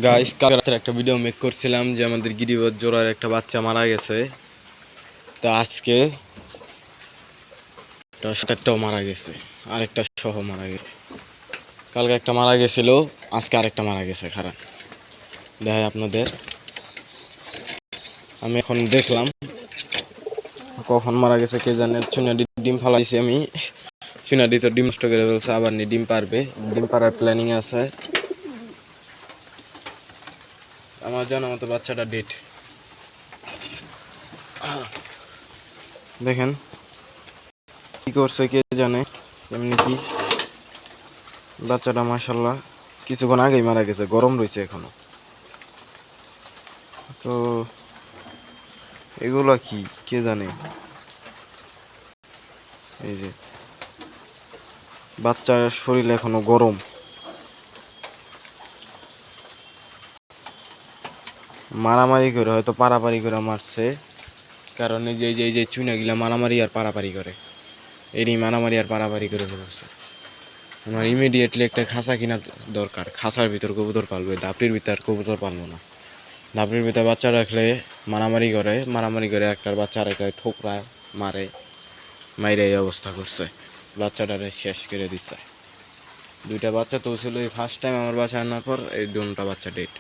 Guys, কাল রাতে একটা ভিডিও মেক করছিলাম যে আমাদের গিরিবাজ জোড়ার একটা বাচ্চা মারা গেছে। তো আজকে একটাও মারা গেছে, আরেকটা সহ মারা গেছে। কালকে একটা মারা গেছিল, আজকে আরেকটা মারা গেছে। খারাপ দেখায় আপনাদের। আমি এখন দেখলাম কখন মারা গেছে কে জানে। চুনাডি ডিম ফালাইছি আমি, চুনাডি তো ডিম নষ্ট করে ফেলছে, আবার নি ডিম পারবে, ডিম পারার প্ল্যানিং আছে। আমার জানা মতো বাচ্চাটা ডেট। দেখেন কি করছে কে জানে, এমনি কি বাচ্চাটা মাশাআল্লাহ কিছুক্ষণ আগেই মারা গেছে, গরম রয়েছে এখনো। তো এগুলা কি কে জানে। এই যে বাচ্চার শরীর এখনো গরম, মারামারি করে হয়তো পারাপারি করে মারছে। কারণ এই যে চুনাগুলা মারামারি আর পারাপারি করে, এরই মারামারি আর পারাপারি করে ফেলছে। আমার ইমিডিয়েটলি একটা খাঁচা কিনা দরকার। খাঁচার ভিতর কবুতর পালবে, ধাপড়ির ভিতর কবুতর পালবো না। ধাপড়ির ভিতর বাচ্চা রাখলে মারামারি করে একটার বাচ্চা আরেকটা ঠোকরায় মারে, মাইরে এই অবস্থা করছে, বাচ্চাটারে শেষ করে দিচ্ছে। দুইটা বাচ্চা তুলছিল এই ফার্স্ট টাইম আমার বাসায় আনার পর, এই দুটা বাচ্চা ডেট।